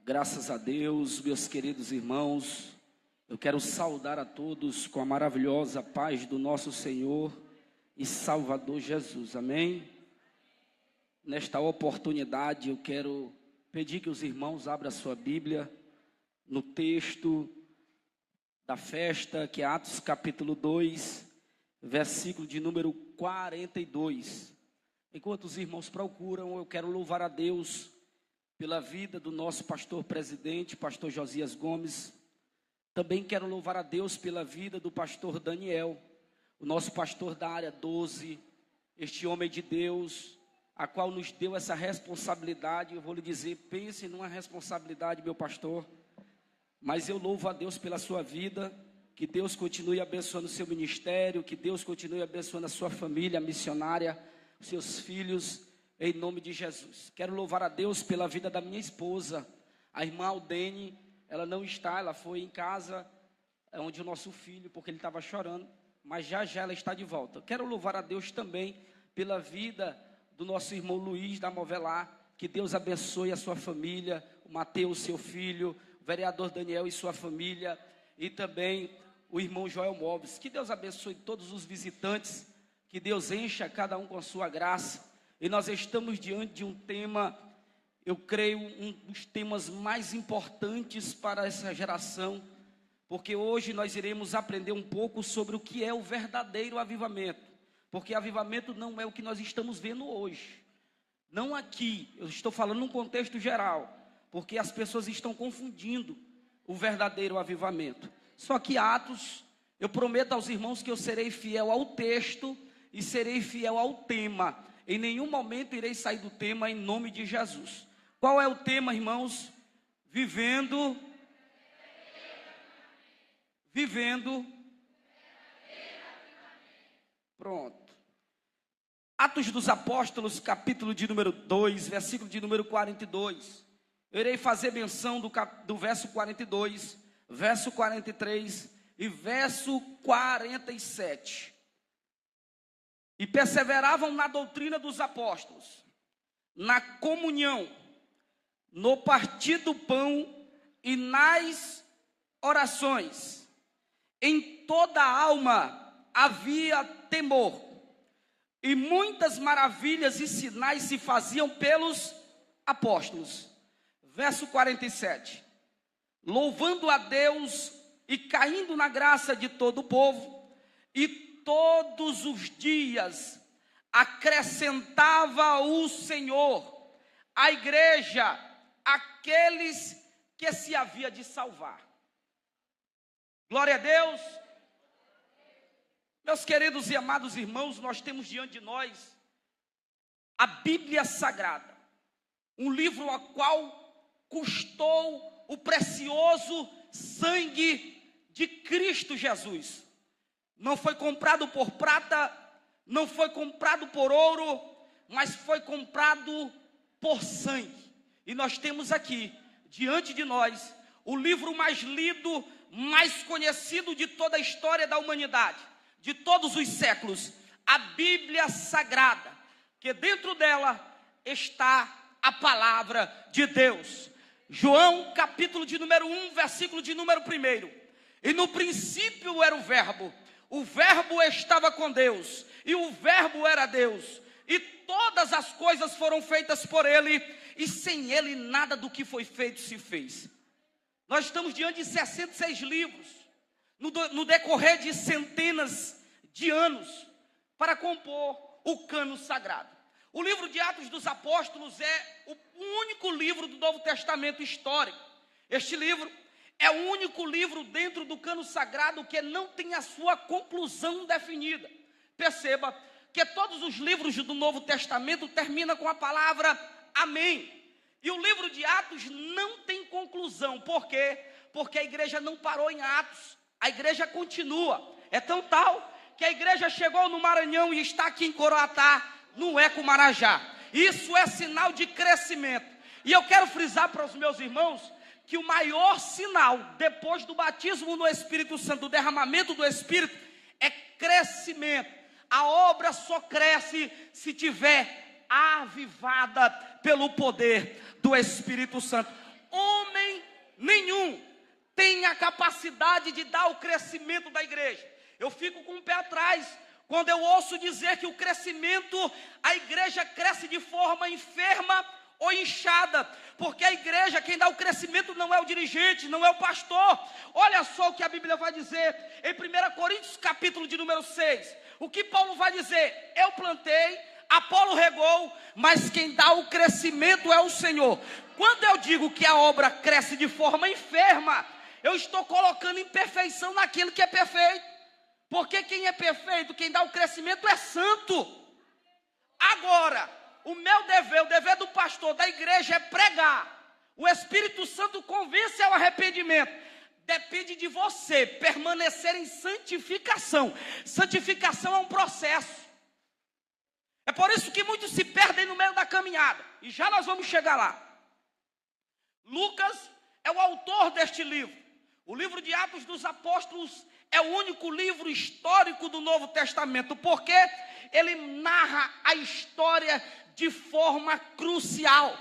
Graças a Deus, meus queridos irmãos, eu quero saudar a todos com a maravilhosa paz do nosso Senhor e Salvador Jesus, amém? Nesta oportunidade eu quero pedir que os irmãos abram a sua Bíblia no texto da festa, que é Atos capítulo 2, versículo de número 42. Enquanto os irmãos procuram, eu quero louvar a Deus pela vida do nosso pastor presidente, pastor Josias Gomes. Também quero louvar a Deus pela vida do pastor Daniel, o nosso pastor da área 12, este homem de Deus, a qual nos deu essa responsabilidade. Eu vou lhe dizer, pense numa responsabilidade, meu pastor, mas eu louvo a Deus pela sua vida, que Deus continue abençoando o seu ministério, que Deus continue abençoando a sua família missionária, os seus filhos, em nome de Jesus. Quero louvar a Deus pela vida da minha esposa, a irmã Aldene. Ela não está, ela foi em casa, onde o nosso filho, porque ele estava chorando, mas já ela está de volta. Quero louvar a Deus também pela vida do nosso irmão Luiz da Movelar, que Deus abençoe a sua família, o Mateus, seu filho, o vereador Daniel e sua família, e também o irmão Joel Móveis. Que Deus abençoe todos os visitantes, que Deus encha cada um com a sua graça. E nós estamos diante de um tema, eu creio, um dos temas mais importantes para essa geração, porque hoje nós iremos aprender um pouco sobre o que é o verdadeiro avivamento, porque avivamento não é o que nós estamos vendo hoje, não aqui, eu estou falando num contexto geral, porque as pessoas estão confundindo o verdadeiro avivamento. Só que Atos, eu prometo aos irmãos que eu serei fiel ao texto e serei fiel ao tema. Em nenhum momento irei sair do tema, em nome de Jesus. Qual é o tema, irmãos? Vivendo. Pronto. Atos dos Apóstolos, capítulo de número 2, versículo de número 42. Eu irei fazer menção do verso 42, verso 43 e verso 47. E perseveravam na doutrina dos apóstolos, na comunhão, no partir do pão e nas orações. Em toda a alma havia temor, e muitas maravilhas e sinais se faziam pelos apóstolos. Verso 47. Louvando a Deus e caindo na graça de todo o povo, e todos os dias acrescentava o Senhor à igreja aqueles que se havia de salvar. Glória a Deus. Meus queridos e amados irmãos, nós temos diante de nós a Bíblia Sagrada, um livro ao qual custou o precioso sangue de Cristo Jesus. Não foi comprado por prata, não foi comprado por ouro, mas foi comprado por sangue. E nós temos aqui, diante de nós, o livro mais lido, mais conhecido de toda a história da humanidade, de todos os séculos, a Bíblia Sagrada, que dentro dela está a palavra de Deus. João, capítulo de número 1, versículo de número 1. E no princípio era o verbo estava com Deus, e o verbo era Deus, e todas as coisas foram feitas por ele, e sem ele nada do que foi feito se fez. Nós estamos diante de 66 livros, no decorrer de centenas de anos, para compor o cânon sagrado. O livro de Atos dos Apóstolos é o único livro do Novo Testamento histórico. Este livro é o único livro dentro do cânon sagrado que não tem a sua conclusão definida. Perceba que todos os livros do Novo Testamento terminam com a palavra amém. E o livro de Atos não tem conclusão. Por quê? Porque a igreja não parou em Atos. A igreja continua. É tão tal que a igreja chegou no Maranhão e está aqui em Coroatá, no Eco Marajá. Isso é sinal de crescimento. E eu quero frisar para os meus irmãos que o maior sinal, depois do batismo no Espírito Santo, do derramamento do Espírito, é crescimento. A obra só cresce se tiver avivada pelo poder do Espírito Santo. homem nenhum tem a capacidade de dar o crescimento da igreja. Eu fico com o pé atrás quando eu ouço dizer que o crescimento, a igreja cresce de forma enferma ou inchada, porque a igreja, quem dá o crescimento não é o dirigente, não é o pastor. Olha só o que a Bíblia vai dizer em 1 Coríntios capítulo de número 6, o que Paulo vai dizer: eu plantei, Apolo regou, mas quem dá o crescimento é o Senhor. Quando eu digo que a obra cresce de forma enferma, eu estou colocando imperfeição naquilo que é perfeito, porque quem é perfeito, quem dá o crescimento é santo. Agora, o meu dever, o dever do pastor, da igreja é pregar. O Espírito Santo convence ao arrependimento. Depende de você permanecer em santificação. Santificação é um processo. É por isso que muitos se perdem no meio da caminhada. E já nós vamos chegar lá. Lucas é o autor deste livro. O livro de Atos dos Apóstolos é o único livro histórico do Novo Testamento, porque ele narra a história de forma crucial,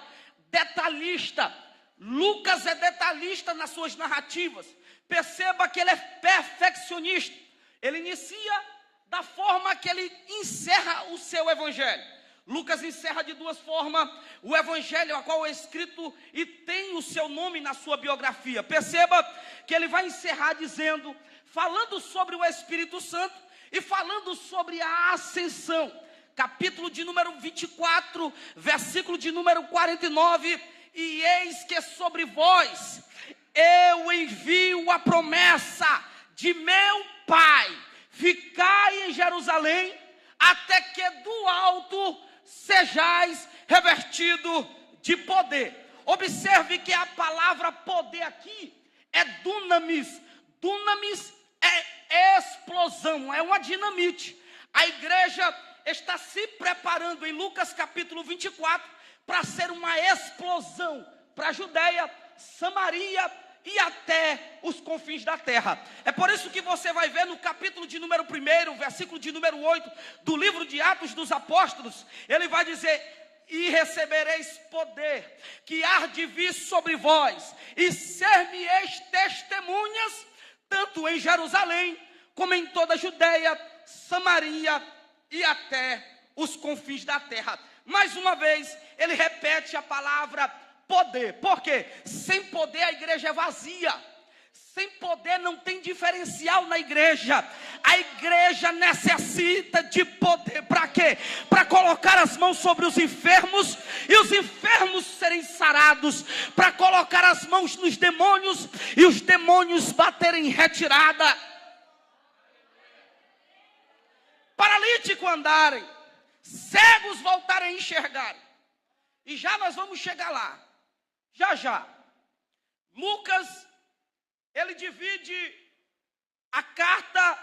detalhista. Lucas é detalhista nas suas narrativas. Perceba que ele é perfeccionista. Ele inicia da forma que ele encerra o seu evangelho. Lucas encerra de duas formas o evangelho, a qual é escrito e tem o seu nome na sua biografia. Perceba que ele vai encerrar dizendo, falando sobre o Espírito Santo e falando sobre a ascensão. Capítulo de número 24, versículo de número 49. E eis que sobre vós eu envio a promessa de meu Pai. Ficai em Jerusalém, até que do alto sejais revestido de poder. Observe que a palavra poder aqui é dunamis. Dunamis é explosão, é uma dinamite. A igreja está se preparando em Lucas capítulo 24 para ser uma explosão para a Judeia, Samaria e até os confins da terra. É por isso que você vai ver no capítulo de número 1, versículo de número 8, do livro de Atos dos Apóstolos, ele vai dizer: e recebereis poder, que há de vir sobre vós, e ser-me-eis testemunhas, tanto em Jerusalém, como em toda a Judeia, Samaria e até os confins da terra. Mais uma vez, ele repete a palavra poder. Por quê? Sem poder a igreja é vazia. Sem poder não tem diferencial na igreja. A igreja necessita de poder. Para quê? Para colocar as mãos sobre os enfermos e os enfermos serem sarados. Para colocar as mãos nos demônios e os demônios baterem em retirada. Paralítico andarem, cegos voltarem a enxergar. E já nós vamos chegar lá. Já. Lucas, ele divide a carta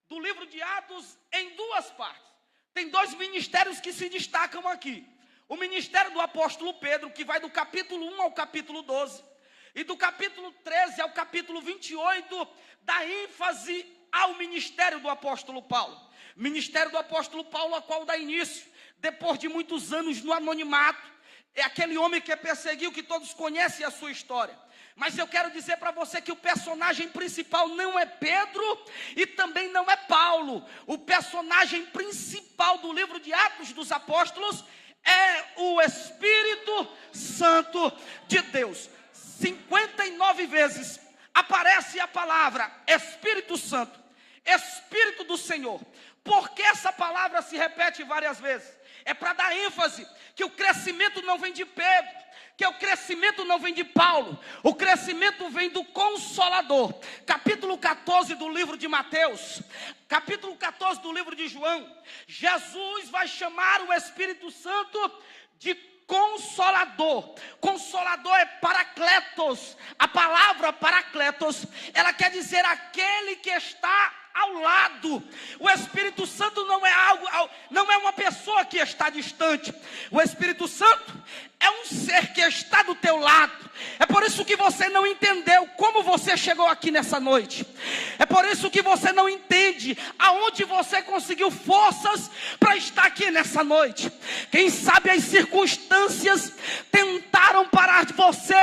do livro de Atos em duas partes. Tem dois ministérios que se destacam aqui. O ministério do apóstolo Pedro, que vai do capítulo 1 ao capítulo 12. E do capítulo 13 ao capítulo 28, dá ênfase ao ministério do apóstolo Paulo. Ministério do apóstolo Paulo, a qual dá início, depois de muitos anos no anonimato. É aquele homem que perseguiu, que todos conhecem a sua história. Mas eu quero dizer para você que o personagem principal não é Pedro e também não é Paulo. O personagem principal do livro de Atos dos Apóstolos é o Espírito Santo de Deus. 59 vezes aparece a palavra Espírito Santo, Espírito do Senhor. Por que essa palavra se repete várias vezes? É para dar ênfase que o crescimento não vem de Pedro, que o crescimento não vem de Paulo, o crescimento vem do Consolador. Capítulo 14 do livro de Mateus, capítulo 14 do livro de João, Jesus vai chamar o Espírito Santo de Consolador. Consolador é Paracletos. A palavra Paracletos, ela quer dizer aquele que está ao lado. O Espírito Santo não é uma pessoa que está distante. O Espírito Santo É um ser que está do teu lado. É por isso que você não entendeu como você chegou aqui nessa noite. É por isso que você não entende aonde você conseguiu forças para estar aqui nessa noite. Quem sabe as circunstâncias tentaram parar você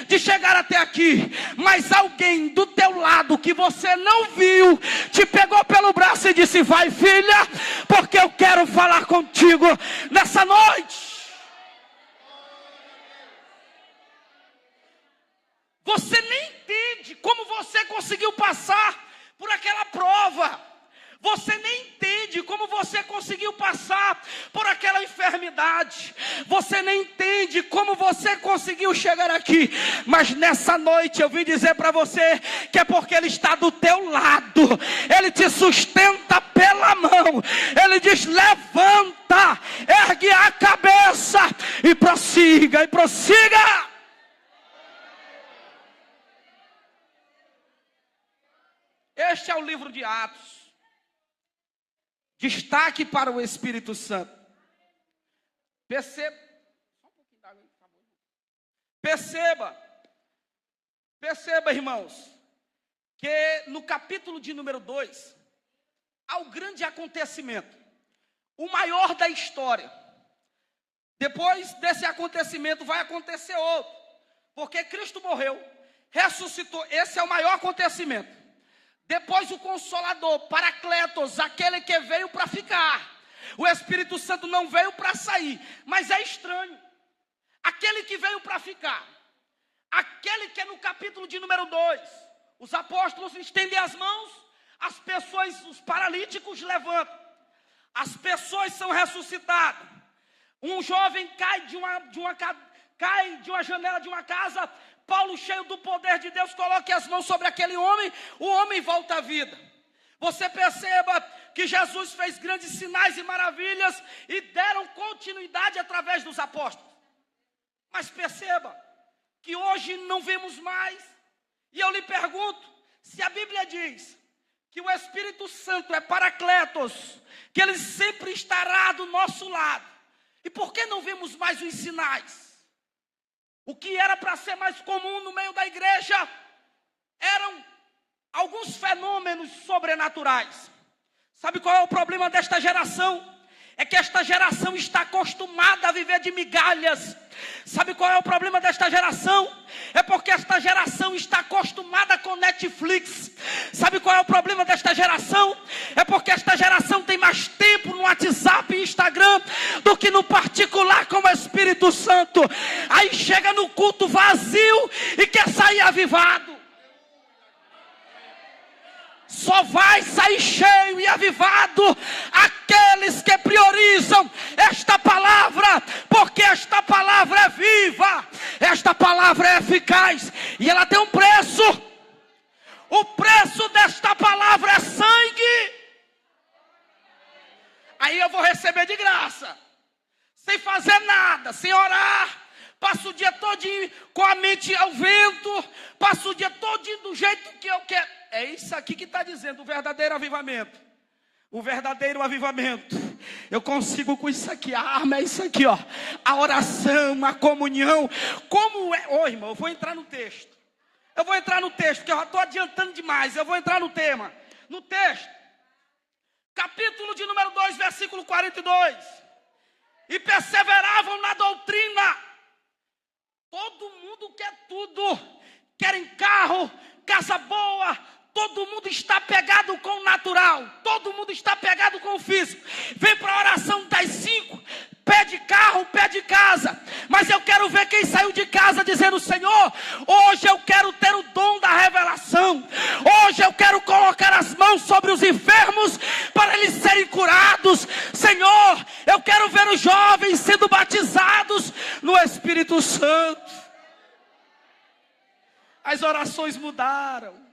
de chegar até aqui, mas alguém do teu lado que você não viu te pegou pelo braço e disse: vai, filha, porque eu quero falar contigo nessa noite. Você nem entende como você conseguiu passar por aquela prova. Você nem entende como você conseguiu passar por aquela enfermidade. Você nem entende como você conseguiu chegar aqui. Mas nessa noite eu vim dizer para você que é porque Ele está do teu lado. Ele te sustenta pela mão. Ele diz: levanta, ergue a cabeça e prossiga, e prossiga. Este é o livro de Atos. Destaque para o Espírito Santo. Perceba, irmãos, que no capítulo de número 2, há o grande acontecimento, o maior da história. Depois desse acontecimento vai acontecer outro, porque Cristo morreu, ressuscitou. Esse é o maior acontecimento. Depois o Consolador, Paracletos, aquele que veio para ficar. O Espírito Santo não veio para sair, mas é estranho. Aquele que veio para ficar, aquele que é no capítulo de número 2, os apóstolos estendem as mãos, as pessoas, os paralíticos levantam, as pessoas são ressuscitadas. Um jovem cai de uma janela de uma casa. Paulo, cheio do poder de Deus, coloca as mãos sobre aquele homem, o homem volta à vida. Você perceba que Jesus fez grandes sinais e maravilhas e deram continuidade através dos apóstolos. Mas perceba que hoje não vemos mais. E eu lhe pergunto, se a Bíblia diz que o Espírito Santo é Paracletos, que Ele sempre estará do nosso lado, e por que não vemos mais os sinais? O que era para ser mais comum no meio da igreja eram alguns fenômenos sobrenaturais. Sabe qual é o problema desta geração? É que esta geração está acostumada a viver de migalhas. Sabe qual é o problema desta geração? É porque esta geração está acostumada com Netflix. Sabe qual é o problema desta geração? É porque esta geração tem mais tempo no WhatsApp e Instagram do que no particular com o Espírito Santo. Aí chega no culto vazio e quer sair avivado. Só vai sair cheio e avivado aqueles que priorizam esta palavra, porque esta palavra é viva, esta palavra é eficaz e ela tem um preço. O preço desta palavra é sangue. Aí eu vou receber de graça, sem fazer nada, sem orar. Passo o dia todinho com a mente ao vento, passo o dia todinho do jeito que eu quero. É isso aqui que está dizendo o verdadeiro avivamento. O verdadeiro avivamento. Eu consigo com isso aqui. A arma é isso aqui, ó. A oração, a comunhão. Como é? Ô, irmão, eu vou entrar no texto. Porque eu já estou adiantando demais. Eu vou entrar no tema. No texto. Capítulo de número 2, versículo 42. E perseveravam na doutrina. Todo mundo quer tudo. Querem carro, casa boa. Todo mundo está pegado com o natural. Todo mundo está pegado com o físico. Vem para a oração das 5. Pede carro, pede casa. Mas eu quero ver quem saiu de casa dizendo: Senhor, hoje eu quero ter o dom da revelação. Hoje eu quero colocar as mãos sobre os enfermos para eles serem curados. Senhor, eu quero ver os jovens sendo batizados no Espírito Santo. As orações mudaram.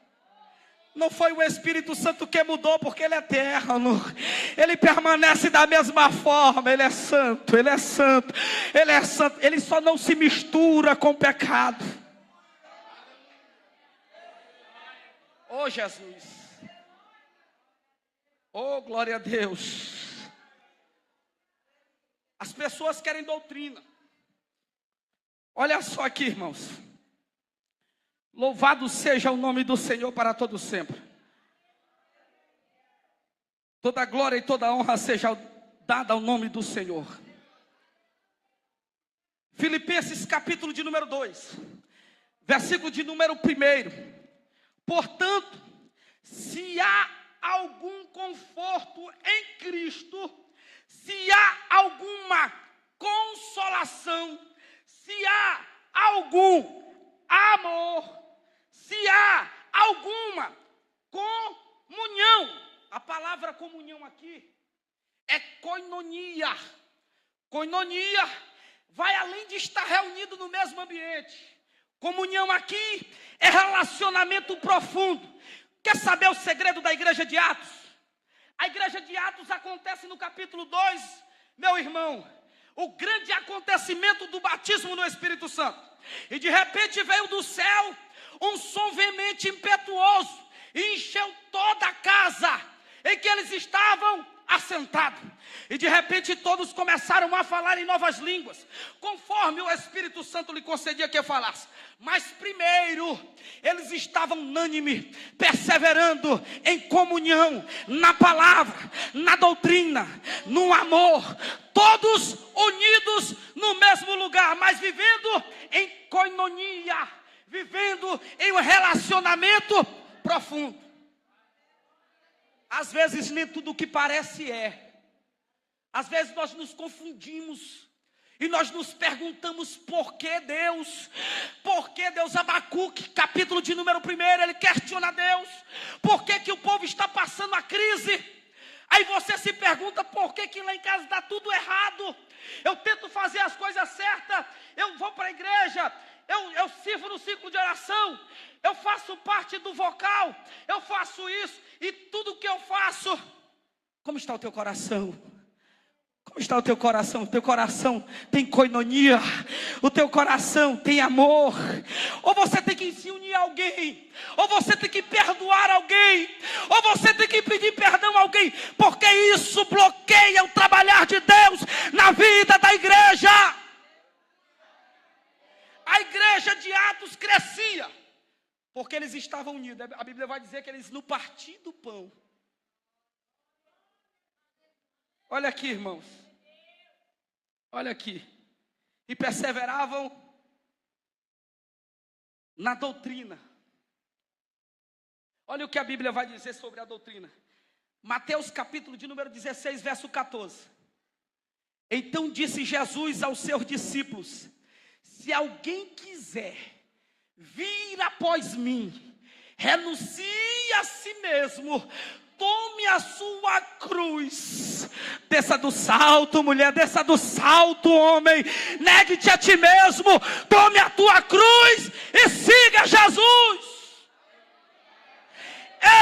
Não foi o Espírito Santo que mudou, porque Ele é eterno. Ele permanece da mesma forma. Ele é santo, Ele é santo, Ele é santo. Ele só não se mistura com o pecado. Oh Jesus. Oh glória a Deus. As pessoas querem doutrina. Olha só aqui, irmãos. Louvado seja o nome do Senhor para todo sempre. Toda glória e toda honra seja dada ao nome do Senhor. Filipenses capítulo de número 2, versículo de número 1. Portanto, se há algum conforto em Cristo, se há alguma consolação, se há algum amor, se há alguma comunhão. A palavra comunhão aqui é koinonia. Koinonia vai além de estar reunido no mesmo ambiente. Comunhão aqui é relacionamento profundo. Quer saber o segredo da igreja de Atos? A igreja de Atos acontece no capítulo 2, meu irmão. O grande acontecimento do batismo no Espírito Santo. E de repente veio do céu um som veemente, impetuoso, e encheu toda a casa em que eles estavam assentados. E de repente todos começaram a falar em novas línguas, conforme o Espírito Santo lhe concedia que falasse. Mas primeiro, eles estavam unânime, perseverando em comunhão, na palavra, na doutrina, no amor, todos unidos no mesmo lugar, mas vivendo em koinonia, vivendo em um relacionamento profundo. Às vezes nem tudo o que parece é. Às vezes nós nos confundimos e nós nos perguntamos por que Deus? Por que Deus? Abacuque, capítulo de número 1, ele questiona Deus. Por que o povo está passando a crise? Aí você se pergunta por que lá em casa está tudo errado. Eu tento fazer as coisas certas, eu vou para a igreja, eu sirvo no ciclo de oração, eu faço parte do vocal, eu faço isso, e tudo que eu faço. Como está o teu coração? Como está o teu coração? O teu coração tem koinonia, o teu coração tem amor. Ou você tem que se unir a alguém, ou você tem que perdoar alguém, ou você tem que pedir perdão a alguém, porque isso bloqueia o trabalhar de Deus na vida da igreja. A igreja de Atos crescia, porque eles estavam unidos. A Bíblia vai dizer que eles no partir do pão. Olha aqui, irmãos. Olha aqui. E perseveravam na doutrina. Olha o que a Bíblia vai dizer sobre a doutrina. Mateus capítulo de número 16, verso 14. Então disse Jesus aos seus discípulos: se alguém quiser vir após mim, renuncie a si mesmo, tome a sua cruz, desça do salto, mulher, desça do salto, homem, negue-te a ti mesmo, tome a tua cruz e siga Jesus.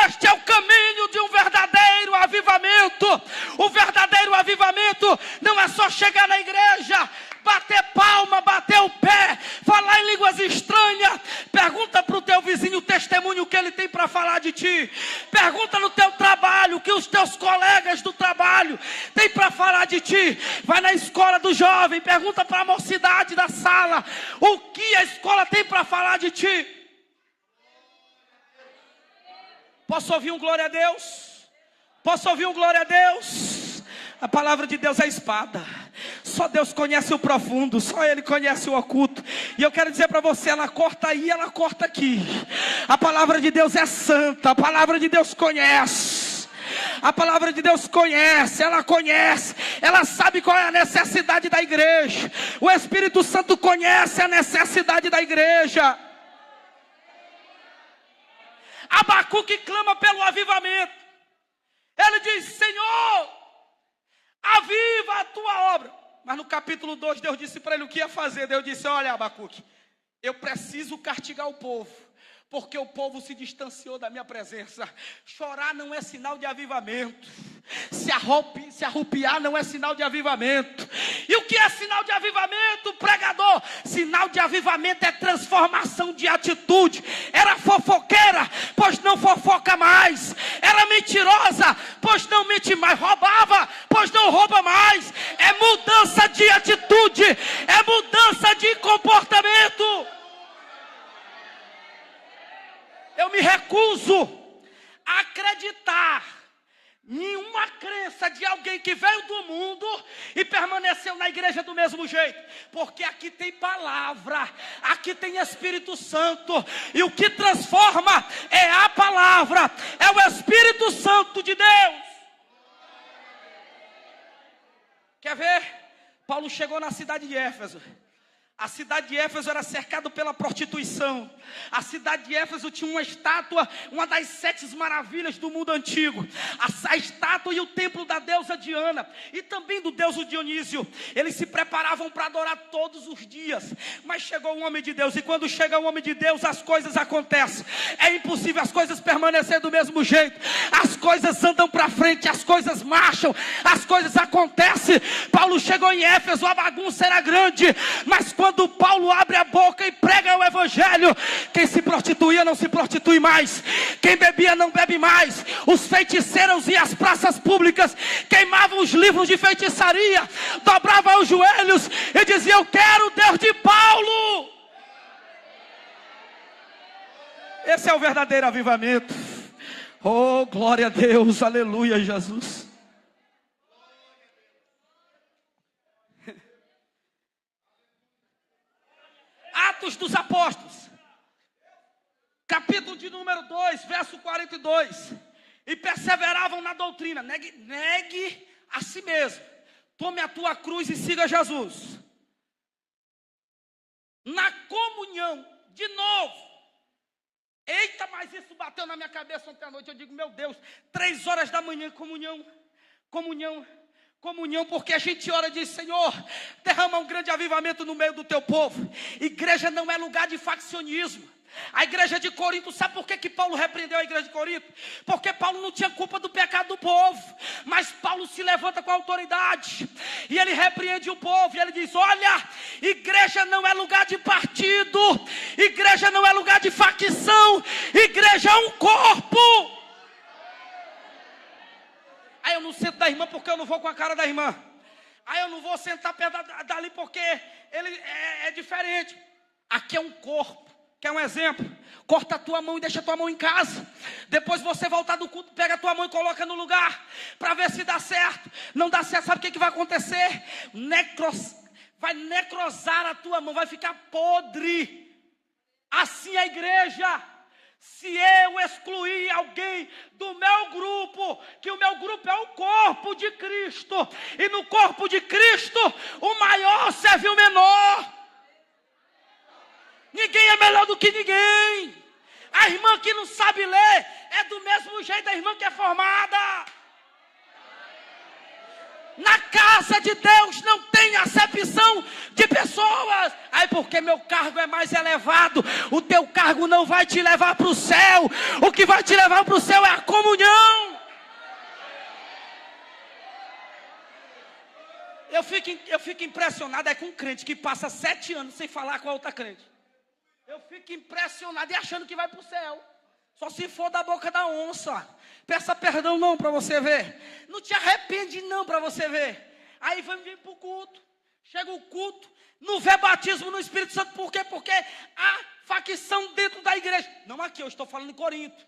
Este é o caminho de um verdadeiro avivamento. O verdadeiro avivamento não é só chegar na igreja, bater palma, bater o pé, falar em línguas estranhas. Pergunta para o teu vizinho o testemunho que ele tem para falar de ti. Pergunta no teu trabalho o que os teus colegas do trabalho têm para falar de ti. Vai na escola do jovem, pergunta para a mocidade da sala o que a escola tem para falar de ti. Posso ouvir um glória a Deus? Posso ouvir um glória a Deus? A palavra de Deus é espada. Só Deus conhece o profundo, só Ele conhece o oculto. E eu quero dizer para você, ela corta aí, ela corta aqui. A palavra de Deus é santa, a palavra de Deus conhece. A palavra de Deus conhece, ela sabe qual é a necessidade da igreja. O Espírito Santo conhece a necessidade da igreja. Abacuque clama pelo avivamento. Ele diz: Senhor, aviva a tua obra. Mas no capítulo 2 Deus disse para ele o que ia fazer. Deus disse: olha, Abacuque, eu preciso castigar o povo, porque o povo se distanciou da minha presença. Chorar não é sinal de avivamento. Se arrupiar não é sinal de avivamento. E o que é sinal de avivamento, pregador? Sinal de avivamento é transformação de atitude. Era fofoqueira, pois não fofoca mais. Era mentirosa, pois não mente mais. Roubava, pois não rouba mais. É mudança de atitude, é mudança de comportamento. mesmo jeito, porque aqui tem palavra, aqui tem Espírito Santo, e o que transforma é a palavra, é o Espírito Santo de Deus. Quer ver? Paulo chegou na cidade de Éfeso. A cidade de Éfeso era cercada pela prostituição. A cidade de Éfeso tinha uma estátua, uma das 7 maravilhas do mundo antigo. A estátua e o templo da deusa Diana e também do deus Dionísio. Eles se preparavam para adorar todos os dias. Mas chegou um homem de Deus, e quando chega um homem de Deus, as coisas acontecem. É impossível as coisas permanecerem do mesmo jeito. As coisas andam para frente, as coisas marcham, as coisas acontecem. Paulo chegou em Éfeso, a bagunça era grande, mas quando Paulo abre a boca e prega o evangelho, quem se prostituía não se prostitui mais, quem bebia não bebe mais, os feiticeiros e as praças públicas queimavam os livros de feitiçaria, dobravam os joelhos e diziam: eu quero o Deus de Paulo. Esse é o verdadeiro avivamento. Oh, glória a Deus, aleluia, Jesus. Atos dos Apóstolos, capítulo de número 2, verso 42. E perseveravam na doutrina. Negue a si mesmo, tome a tua cruz e siga Jesus. Na comunhão, de novo. Eita, mas isso bateu na minha cabeça ontem à noite. Eu digo: meu Deus, 3 horas da manhã, comunhão, porque a gente ora e diz: Senhor, derrama um grande avivamento no meio do teu povo. Igreja não é lugar de faccionismo. A igreja de Corinto, sabe por que Paulo repreendeu a igreja de Corinto? Porque Paulo não tinha culpa do pecado do povo, mas Paulo se levanta com a autoridade, e ele repreende o povo, e ele diz: olha, igreja não é lugar de partido, igreja não é lugar de facção, igreja é um corpo. Aí eu não sento da irmã porque eu não vou com a cara da irmã. Aí eu não vou sentar perto dali porque ele é diferente. Aqui é um corpo. Quer um exemplo? Corta a tua mão e deixa a tua mão em casa. Depois você voltar do culto, pega a tua mão e coloca no lugar, para ver se dá certo. Não dá certo, sabe o que vai acontecer? Vai necrosar a tua mão, vai ficar podre. Assim é a igreja. Se eu excluir alguém do meu grupo, que o meu grupo é o corpo de Cristo, e no corpo de Cristo o maior serve o menor. Ninguém é melhor do que ninguém. A irmã que não sabe ler é do mesmo jeito da irmã que é formada. Na casa de Deus não tem acepção de pessoas. Aí porque meu cargo é mais elevado, o teu cargo não vai te levar para o céu. O que vai te levar para o céu é a comunhão. Eu fico impressionado com um crente que passa 7 anos sem falar com a outra crente. Eu fico impressionado e achando que vai para o céu. Só se for da boca da onça. Peça perdão não para você ver. Não te arrepende não para você ver. Aí vamos vir para o culto. Chega o culto, não vê batismo no Espírito Santo. Por quê? Porque há facção dentro da igreja. Não aqui, eu estou falando de Corinto.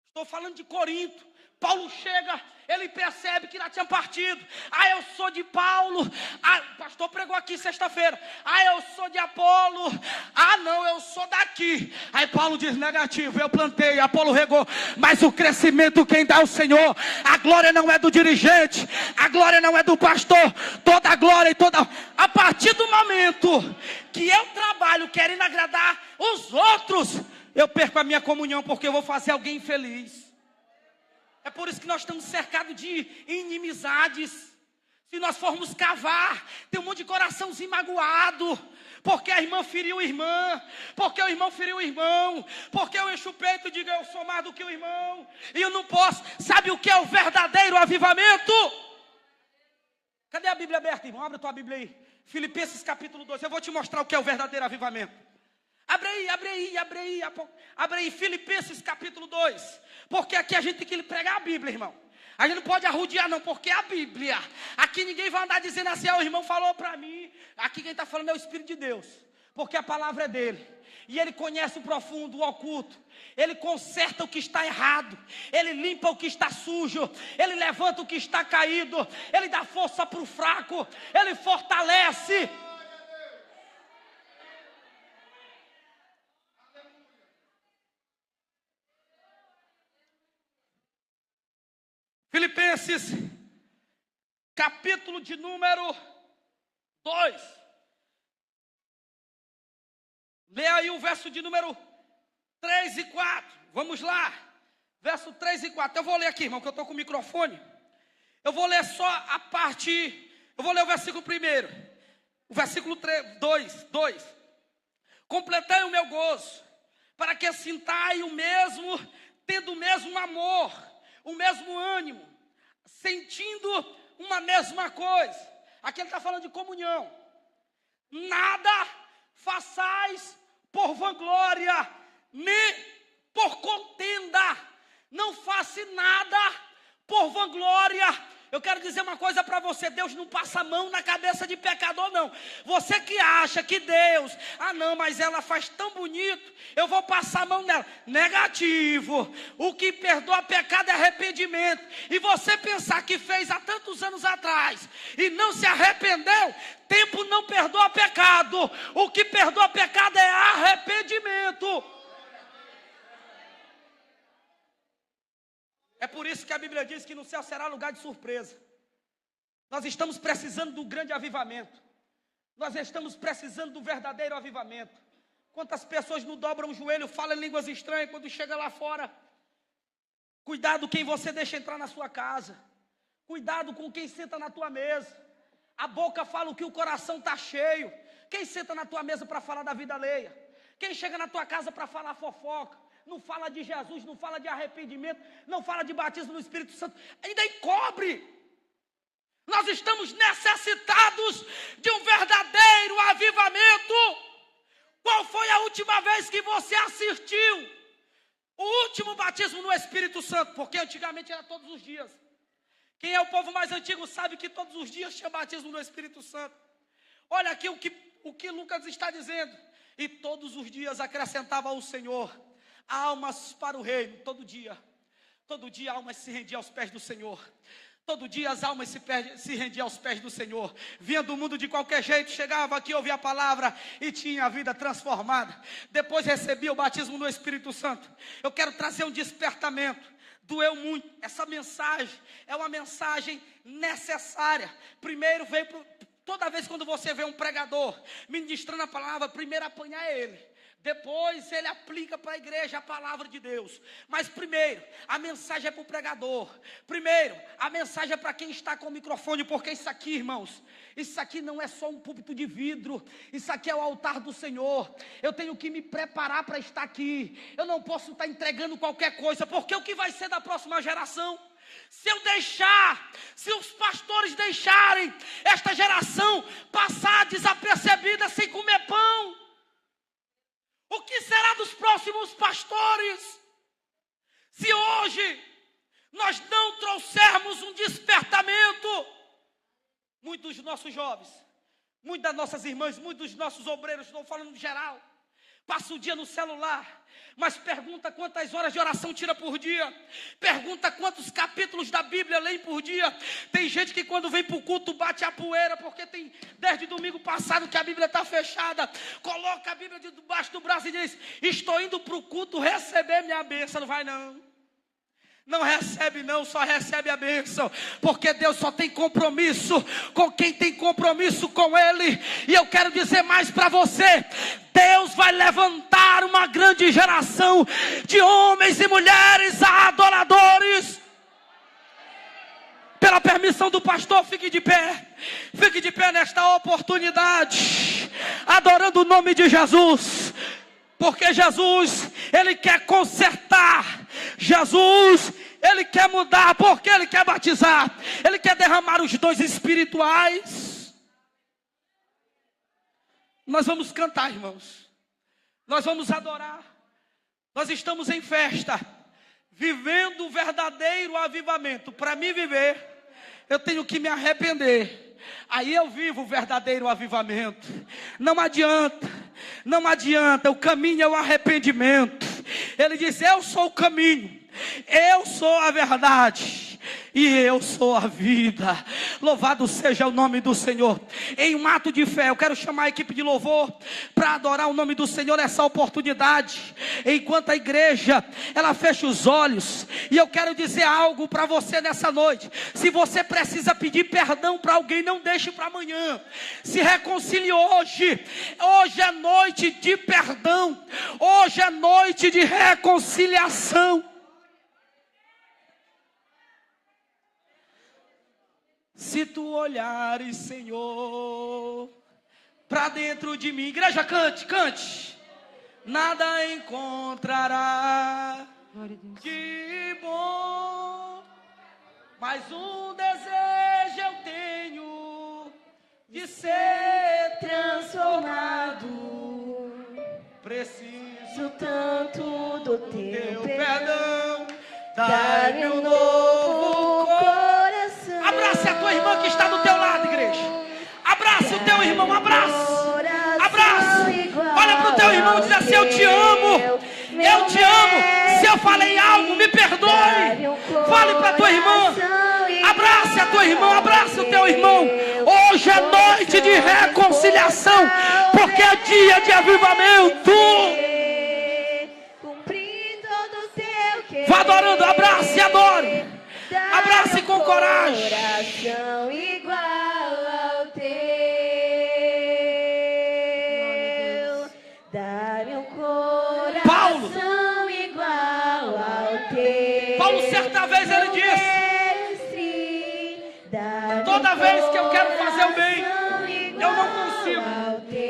Estou falando de Corinto. Paulo chega, ele percebe que já tinha partido. Ah, eu sou de Paulo. Ah, o pastor pregou aqui sexta-feira. Ah, eu sou de Apolo. Ah, não, eu sou daqui. Aí Paulo diz: negativo, eu plantei, Apolo regou, mas o crescimento quem dá é o Senhor. A glória não é do dirigente, a glória não é do pastor. Toda a glória e toda... A partir do momento que eu trabalho querendo agradar os outros, eu perco a minha comunhão, porque eu vou fazer alguém infeliz. É por isso que nós estamos cercados de inimizades. Se nós formos cavar, tem um monte de coraçãozinho magoado, porque a irmã feriu a irmã, porque o irmão feriu o irmão, porque eu encho o peito e digo: eu sou mais do que o irmão, e eu não posso. Sabe o que é o verdadeiro avivamento? Cadê a Bíblia aberta, irmão? Abre a tua Bíblia aí. Filipenses capítulo 2, eu vou te mostrar o que é o verdadeiro avivamento. Abre aí, Filipenses capítulo 2. Porque aqui a gente tem que pregar a Bíblia, irmão. A gente não pode arrudear não, porque é a Bíblia. Aqui ninguém vai andar dizendo assim: o irmão falou para mim. Aqui quem está falando é o Espírito de Deus. porque a palavra é dele. E ele conhece o profundo, o oculto. Ele conserta o que está errado. Ele limpa o que está sujo. Ele levanta o que está caído. Ele dá força para o fraco. Ele fortalece. Filipenses, capítulo de número 2. Leia aí o verso de número 3 e 4. Vamos lá. Verso 3 e 4. Eu vou ler aqui, irmão, que eu estou com o microfone. Eu vou ler só a parte. Eu vou ler o versículo primeiro. O versículo 2. Completai o meu gozo, para que sintai o mesmo, tendo o mesmo amor, o mesmo ânimo, sentindo uma mesma coisa. Aqui ele está falando de comunhão. Nada façais por vanglória, nem por contenda. Não faça nada por vanglória. Eu quero dizer uma coisa para você: Deus não passa a mão na cabeça de pecador, não. Você que acha que Deus, não, mas ela faz tão bonito, eu vou passar a mão nela. Negativo. O que perdoa pecado é arrependimento. E você pensar que fez há tantos anos atrás e não se arrependeu, tempo não perdoa pecado. O que perdoa pecado é arrependimento. É por isso que a Bíblia diz que no céu será lugar de surpresa. Nós estamos precisando do grande avivamento. Nós estamos precisando do verdadeiro avivamento. Quantas pessoas não dobram o joelho, falam em línguas estranhas quando chega lá fora? Cuidado quem você deixa entrar na sua casa. Cuidado com quem senta na tua mesa. A boca fala o que o coração está cheio. Quem senta na tua mesa para falar da vida alheia? Quem chega na tua casa para falar fofoca? Não fala de Jesus, não fala de arrependimento, não fala de batismo no Espírito Santo, ainda encobre. Nós estamos necessitados de um verdadeiro avivamento. Qual foi a última vez que você assistiu o último batismo no Espírito Santo? Porque antigamente era todos os dias. Quem é o povo mais antigo sabe que todos os dias tinha batismo no Espírito Santo. Olha aqui o que Lucas está dizendo. E todos os dias acrescentava o Senhor almas para o reino. Todo dia almas se rendiam aos pés do Senhor. Todo dia as almas se rendiam aos pés do Senhor. Vinha do mundo de qualquer jeito, chegava aqui, ouvia a palavra e tinha a vida transformada. Depois recebia o batismo no Espírito Santo. Eu quero trazer um despertamento. Doeu muito. Essa mensagem é uma mensagem necessária. Primeiro veio, toda vez quando você vê um pregador ministrando a palavra, primeiro apanhar ele. Depois ele aplica para a igreja a palavra de Deus. Mas primeiro, a mensagem é para o pregador. Primeiro, a mensagem é para quem está com o microfone. Porque isso aqui, irmãos, isso aqui não é só um púlpito de vidro. Isso aqui é o altar do Senhor. Eu tenho que me preparar para estar aqui. Eu não posso estar entregando qualquer coisa. Porque o que vai ser da próxima geração? Se os pastores deixarem esta geração passar desapercebida sem comer pão, o que será dos próximos pastores? Se hoje nós não trouxermos um despertamento, muitos dos nossos jovens, muitas das nossas irmãs, muitos dos nossos obreiros, estou falando em geral, passa o dia no celular, mas pergunta quantas horas de oração tira por dia, pergunta quantos capítulos da Bíblia lê por dia. Tem gente que quando vem para o culto bate a poeira, porque tem desde domingo passado que a Bíblia está fechada, coloca a Bíblia debaixo do braço e diz: estou indo para o culto receber minha bênção. Não vai não. Não recebe não, só recebe a bênção, porque Deus só tem compromisso com quem tem compromisso com Ele. E eu quero dizer mais para você: Deus vai levantar uma grande geração de homens e mulheres adoradores. Pela permissão do pastor, fique de pé nesta oportunidade, adorando o nome de Jesus. Porque Jesus, Ele quer consertar. Jesus, Ele quer mudar. Porque Ele quer batizar. Ele quer derramar os dons espirituais. Nós vamos cantar, irmãos. Nós vamos adorar. Nós estamos em festa, vivendo o verdadeiro avivamento. Para mim viver, eu tenho que me arrepender. Aí eu vivo o verdadeiro avivamento. Não adianta Não adianta, o caminho é o arrependimento. Ele diz: eu sou o caminho, eu sou a verdade e eu sou a vida. Louvado seja o nome do Senhor. Em um ato de fé, eu quero chamar a equipe de louvor para adorar o nome do Senhor nessa oportunidade. Enquanto a igreja, ela fecha os olhos. E eu quero dizer algo para você nessa noite. Se você precisa pedir perdão para alguém, não deixe para amanhã. Se reconcilie hoje. Hoje é noite de perdão. Hoje é noite de reconciliação. Se tu olhares, Senhor, para dentro de mim. Igreja, cante, cante. Nada encontrará de bom, mas um desejo eu tenho de ser transformado. Preciso tanto do teu perdão. Dá-me um novo coração. Abrace a tua irmã que está do teu lado, igreja. Abrace o teu irmão, abraça. Abraça. Olha para o teu irmão e diz assim: eu te amo. Eu te amo. Se eu falei algo, me perdoe. Fale para a tua irmã. Abrace a tua irmã, abrace o teu irmão. Hoje é noite de reconciliação, porque é dia de avivamento. Vá adorando, abrace e adore. Abrace com coragem. Coração igual ao teu. Dá-me um coração igual ao teu. Paulo certa vez ele disse: toda vez que eu quero fazer o bem, eu não consigo.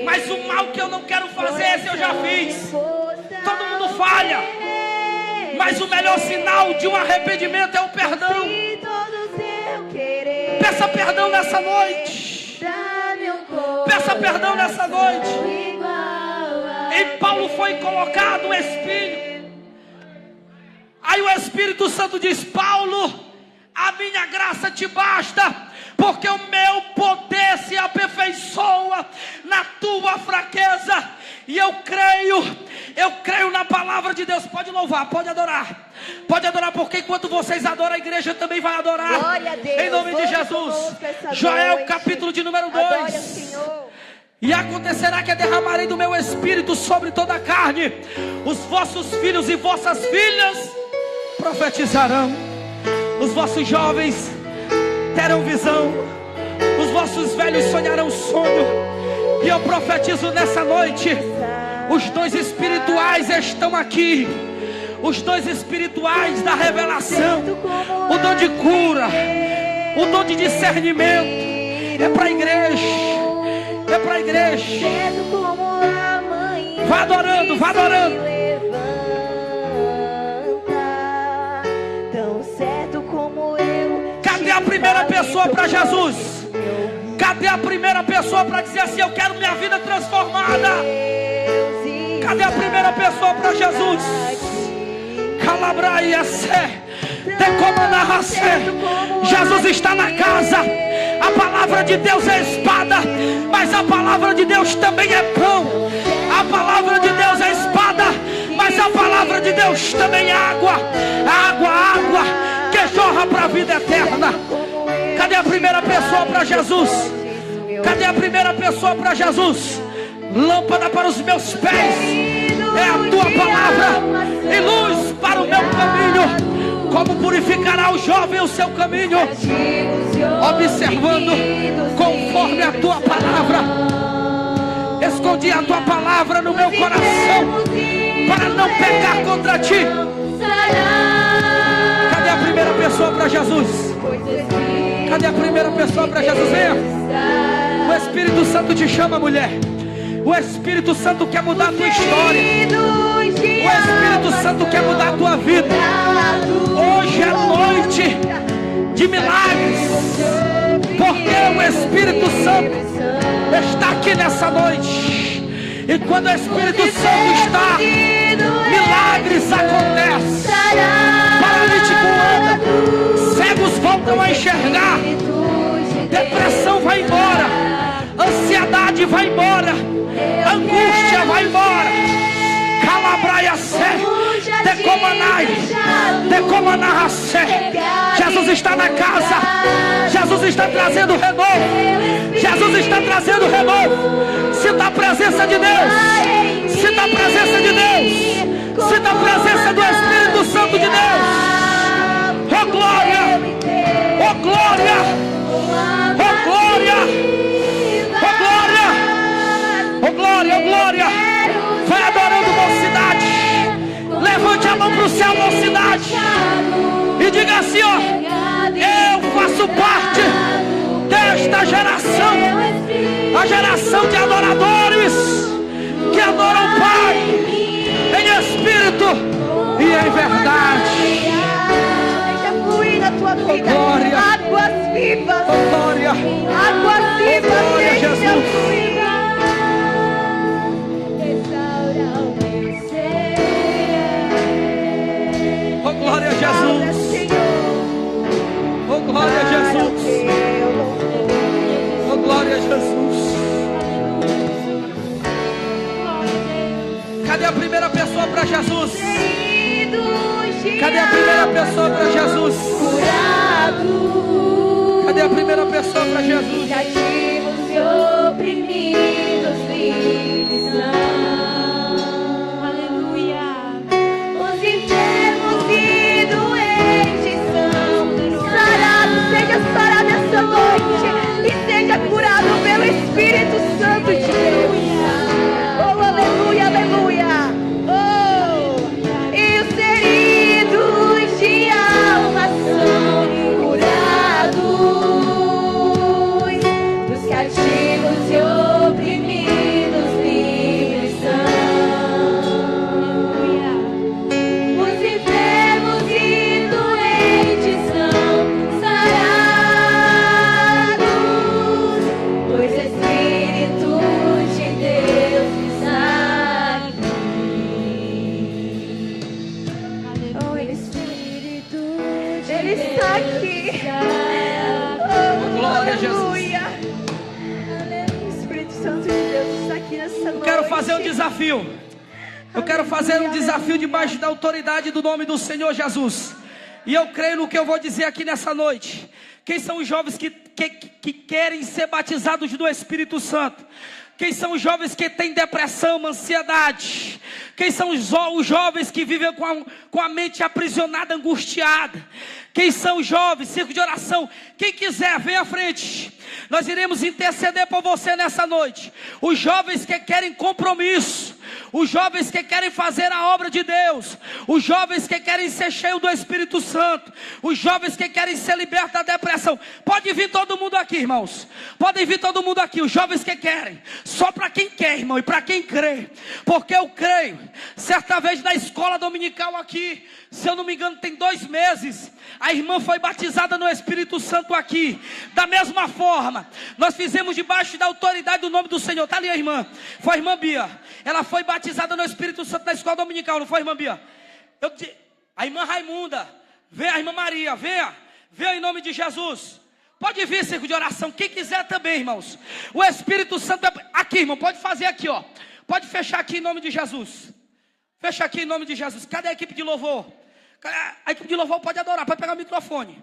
Mas o mal que eu não quero fazer, esse eu já fiz. Todo mundo falha. Mas o melhor sinal de um arrependimento é o perdão. Peça perdão nessa noite. Peça perdão nessa noite. Em Paulo foi colocado o Espírito. Aí o Espírito Santo diz: Paulo, a minha graça te basta, porque o meu poder se aperfeiçoa na tua fraqueza. E eu creio na palavra de Deus. Pode louvar, pode adorar, porque enquanto vocês adoram, a igreja também vai adorar. Glória a Deus. Em nome de Jesus. Joel capítulo de número 2. E acontecerá que derramarei do meu espírito sobre toda a carne. Os vossos filhos e vossas filhas profetizarão. Os vossos jovens terão visão. Os vossos velhos sonharão sonho. E eu profetizo nessa noite: os dons espirituais estão aqui. Os dons espirituais da revelação, o dom de cura, o dom de discernimento, é para a igreja. É para a igreja. Vá adorando, vá adorando. Cadê a primeira pessoa para Jesus? Cadê a primeira pessoa para dizer assim: eu quero minha vida transformada? Cadê a primeira pessoa para Jesus? Jesus está na casa. A palavra de Deus é espada, mas a palavra de Deus também é pão. A palavra de Deus é espada, mas a palavra de Deus também é água. Água que jorra para a vida eterna. Cadê a primeira pessoa para Jesus? Cadê a primeira pessoa para Jesus? Lâmpada para os meus pés é a tua palavra, e luz para o meu caminho. Como purificará o jovem o seu caminho? Observando conforme a tua palavra. Escondi a tua palavra no meu coração para não pecar contra ti. Cadê a primeira pessoa para Jesus? Cadê a primeira pessoa para Jesus? Venha. O Espírito Santo te chama, mulher. O Espírito Santo quer mudar a tua história. O Espírito Santo quer mudar a tua vida. Hoje é noite de milagres, porque o Espírito Santo está aqui nessa noite. E quando o Espírito Santo está, milagres acontecem. Paralítico anda, cegos voltam a enxergar, depressão vai embora, ansiedade vai embora, angústia Decomanai, Decomanarracé. Jesus está na casa. Jesus está trazendo renovo. Jesus está trazendo renovo. Sinta a presença de Deus. Sinta a presença de Deus. Sinta a presença do Espírito Santo de Deus. Oh glória! Oh glória! Oh glória! Oh glória! Oh glória! Oh glória! Vai adorando, mocidade. Levante a mão para o céu, mocidade. E diga assim, ó: eu faço parte desta geração. A geração de adoradores que adoram o Pai em espírito e em verdade. Deixa fluir na tua vida. Glória. Águas vivas. Oh glória! Águas vivas. Oh glória, Deixa Jesus. fluir. Restaura o meu ser. Oh glória a Jesus! Senhor. Oh glória a Jesus! Oh glória a Jesus! Cadê a primeira pessoa para Jesus? Cadê a primeira pessoa para Jesus? Cadê a primeira pessoa para Jesus? Cativos e oprimidos livres são. Aleluia. Os enfermos e doentes são sarados. Seja sarado essa noite e seja curado pelo Espírito Santo de Deus. Oh, aleluia, aleluia. Oh, e os feridos de alma são curados. Dos cativos e oprimidos livres são. Os enfermos e doentes são sarados, pois o Espírito de Deus está aqui. Oh, Espírito de Deus, Ele está aqui. Oh, Glória a Jesus. aleluia. Espírito Santo de Deus está aqui nessa noite. Eu quero fazer um desafio. Eu quero fazer um desafio debaixo da autoridade do nome do Senhor Jesus. E eu creio no que eu vou dizer aqui nessa noite. Quem são os jovens que querem ser batizados do Espírito Santo? Quem são os jovens que têm depressão, ansiedade? Quem são os jovens que vivem com a mente aprisionada, angustiada? Quem são os jovens? Circo de oração. Quem quiser, vem à frente. Nós iremos interceder por você nessa noite. Os jovens que querem compromisso. Os jovens que querem fazer a obra de Deus. Os jovens que querem ser cheios do Espírito Santo. Os jovens que querem ser libertos da depressão. Pode vir todo mundo aqui, irmãos. Podem vir todo mundo aqui. Os jovens que querem. Só para quem quer, irmão. E para quem crê. Porque eu creio. Certa vez na escola dominical aqui. Se eu não me engano tem 2 meses. A irmã foi batizada no Espírito Santo aqui. Da mesma forma. Nós fizemos debaixo da autoridade do nome do Senhor. Está ali a irmã. Foi a irmã Bia. Ela foi batizada no Espírito Santo na escola dominical. Não foi, irmã Bia? A irmã Raimunda. Venha, a irmã Maria. Venha. Venha em nome de Jesus. Pode vir, circo de oração. Quem quiser também, irmãos. O Espírito Santo é... Aqui, irmão. Pode fazer aqui, ó. Pode fechar aqui em nome de Jesus. Fecha aqui em nome de Jesus. Cadê a equipe de louvor? A equipe de louvor pode adorar. Pode pegar o microfone.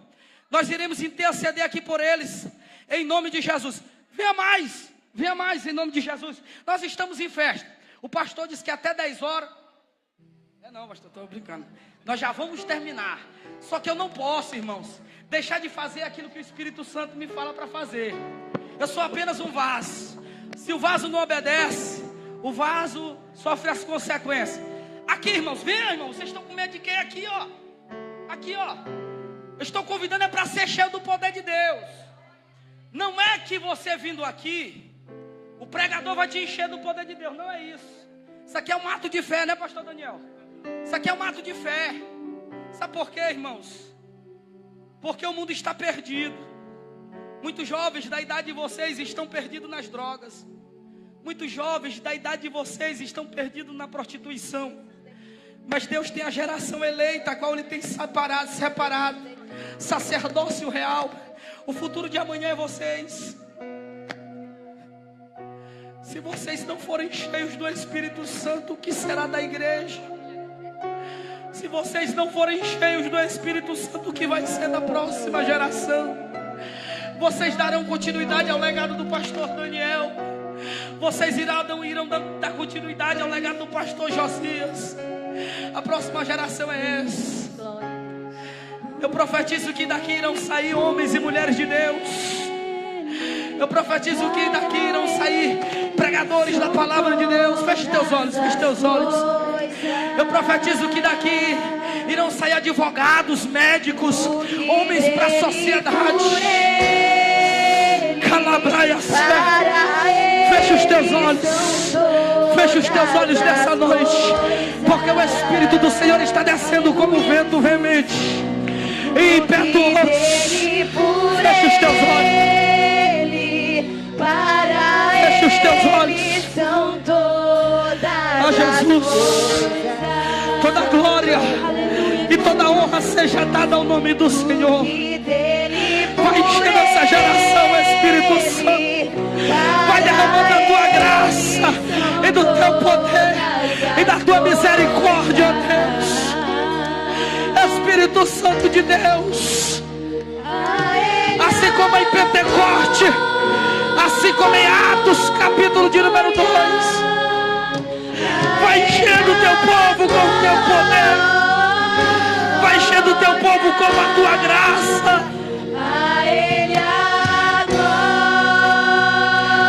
Nós iremos interceder aqui por eles. Em nome de Jesus. Venha mais. Venha mais em nome de Jesus. Nós estamos em festa. O pastor disse que até 10 horas. Não, pastor, estou brincando. Nós já vamos terminar. Só que eu não posso, irmãos, deixar de fazer aquilo que o Espírito Santo me fala para fazer. Eu sou apenas um vaso. Se o vaso não obedece, o vaso sofre as consequências. Aqui, irmãos, venham, irmãos. Vocês estão com medo de quem? Aqui, ó. Aqui, ó. Eu estou convidando é para ser cheio do poder de Deus. Não é que você vindo aqui, o pregador vai te encher do poder de Deus. Não é isso. Isso aqui é um ato de fé, né, pastor Daniel? Isso aqui é um ato de fé. Sabe por quê, irmãos? Porque o mundo está perdido. Muitos jovens da idade de vocês estão perdidos nas drogas. Muitos jovens da idade de vocês estão perdidos na prostituição. Mas Deus tem a geração eleita, a qual Ele tem separado. Sacerdócio real. O futuro de amanhã é vocês. Se vocês não forem cheios do Espírito Santo, o que será da igreja? Se vocês não forem cheios do Espírito Santo, o que vai ser da próxima geração? Vocês darão continuidade ao legado do pastor Daniel. Vocês irão dar continuidade ao legado do pastor Josias. A próxima geração é essa. Eu profetizo que daqui irão sair homens e mulheres de Deus. Eu profetizo que daqui irão sair pregadores da palavra de Deus. Feche teus olhos, feche teus olhos. Eu profetizo que daqui irão sair advogados, médicos, homens para a sociedade. Calabraia, feche os teus olhos. Feche os teus olhos nessa noite, porque o Espírito do Senhor está descendo como vento veemente e impetuoso. Feche os teus olhos. Feche os teus olhos. A Jesus toda glória e toda honra seja dada ao nome do Senhor. Vai enchendo essa geração, Espírito Santo. Vai derramando a tua graça e do teu poder e da tua misericórdia, Deus. Espírito Santo de Deus, assim como em Pentecoste, assim como em Atos, capítulo de número 2, vai enchendo o teu povo com o teu poder, vai enchendo o teu povo com a tua graça,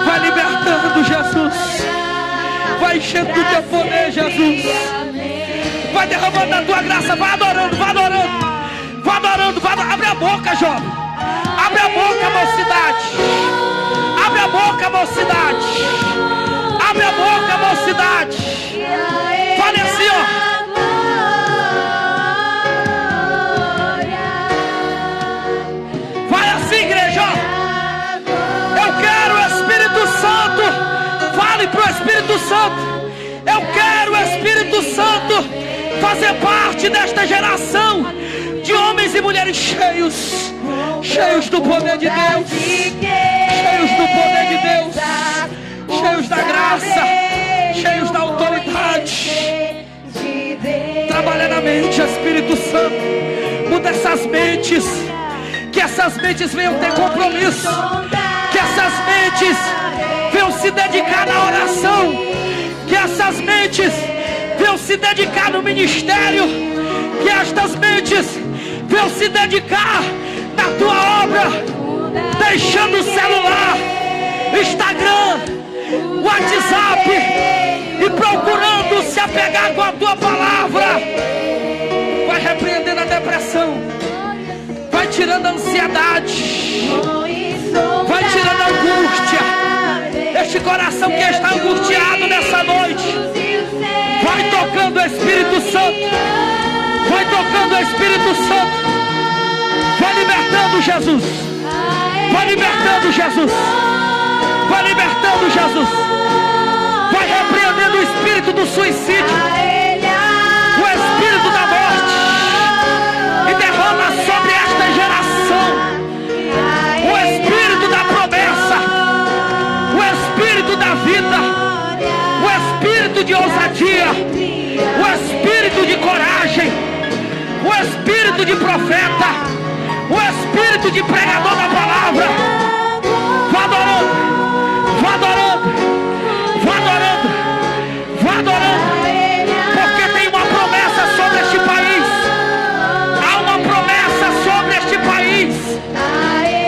vai libertando, Jesus, vai enchendo o teu poder, Jesus, vai derramando a tua graça, vai adorando, vai adorando, vai adorando, vai adorando. Abre a boca, jovem, abre a boca, mocidade. Abre a boca, mocidade. Abre a boca, mocidade. Fale assim, ó. Vai assim, igreja. Eu quero o Espírito Santo. Fale pro Espírito Santo. Eu quero o Espírito Santo fazer parte desta geração de homens e mulheres cheios do poder de Deus, cheios do poder de Deus, cheios da graça, cheios da autoridade. Trabalha na mente, Espírito Santo, muda essas mentes, que essas mentes venham ter compromisso, que essas mentes venham se dedicar na oração, que essas mentes venham se dedicar no ministério, que estas mentes venham se dedicar na tua obra, deixando o celular, Instagram, WhatsApp e procurando se apegar com a tua palavra. Vai repreendendo a depressão, vai tirando a ansiedade, vai tirando a angústia. Este coração que está angustiado nessa noite, vai tocando o Espírito Santo, vai tocando o Espírito Santo. Vai libertando, Jesus. Vai libertando, Jesus. Vai libertando, Jesus. Vai repreendendo o espírito do suicídio, o espírito da morte, e derrama sobre esta geração o espírito da promessa, o espírito da vida, o espírito de ousadia, o espírito de coragem, o espírito de profeta, o espírito de pregador da palavra. Vá adorando, vá adorando, vá adorando, vá adorando, porque tem uma promessa sobre este país. Há uma promessa sobre este país.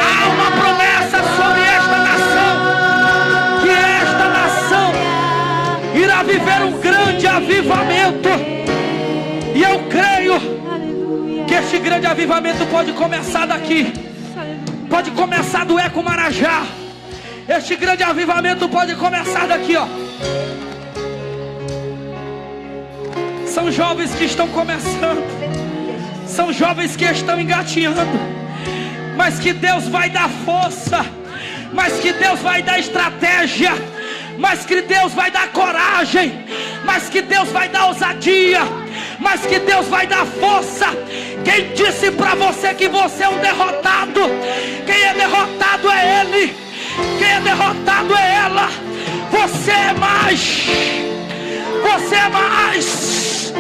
Há uma promessa sobre esta nação, que esta nação irá viver um grande avivamento. E eu creio que este grande avivamento pode começar daqui, pode começar do Eco Marajá. Este grande avivamento pode começar daqui, ó. São jovens que estão começando, são jovens que estão engatinhando, mas que Deus vai dar força, mas que Deus vai dar estratégia, mas que Deus vai dar coragem, mas que Deus vai dar ousadia, mas que Deus vai dar força. Quem disse para você que você é um derrotado? Quem é derrotado é Ele, quem é derrotado é ela. Você é mais, você é mais.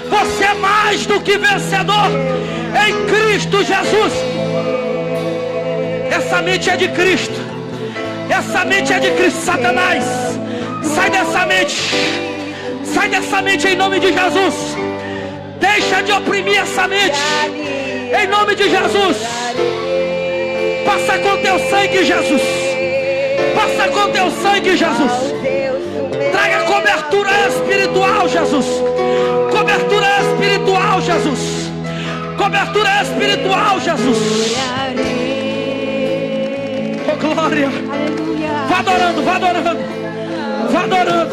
Você é mais do que vencedor em Cristo Jesus. Essa mente é de Cristo. Essa mente é de Cristo. Satanás, sai dessa mente. Sai dessa mente em nome de Jesus. Deixa de oprimir essa mente em nome de Jesus. Passa com teu sangue, Jesus. Passa com teu sangue, Jesus. Traga cobertura espiritual, Jesus. Cobertura espiritual, Jesus. Cobertura espiritual, Jesus. Oh, glória. Vá adorando, vá adorando. Vá adorando.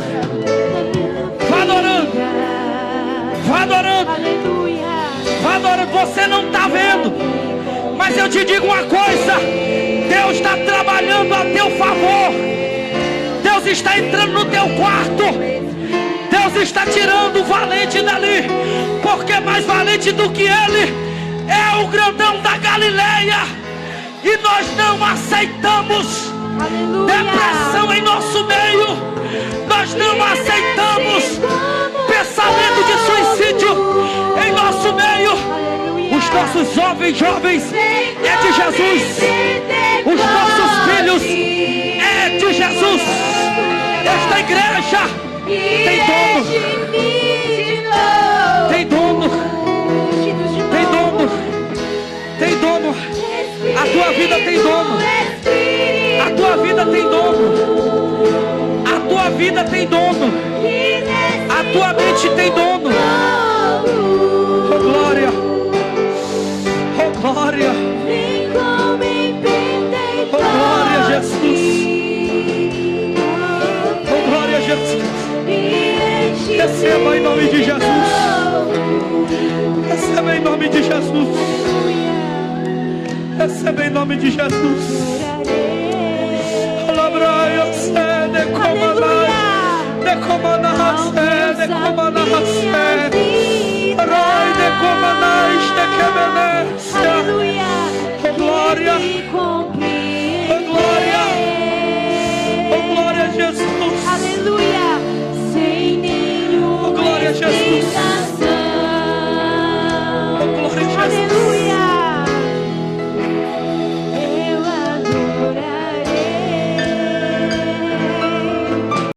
Vá adorando. Vá adorando. Vá adorando. Você não está vendo, mas eu te digo uma coisa: Deus está trabalhando a teu favor. Deus está entrando no teu quarto. Deus está tirando o valente dali, porque mais valente do que ele é o grandão da Galileia. E nós não aceitamos depressão em nosso meio. Nós não aceitamos pensamento de suicídio em nosso meio. Os nossos jovens é de Jesus. Os nossos filhos é de Jesus. Esta igreja tem dono. Tem dono. Tem dono. Tem dono. A tua vida tem dono. A tua vida tem dono. A tua vida tem dono. A tua mente tem dono. Oh, glória. Oh, glória. Oh, glória, Jesus. Oh, glória, Jesus. Receba em nome de Jesus. Receba em nome de Jesus. Receba em nome de Jesus. Alabraia, sede, comandai. De comandar, sede, comandar, sede.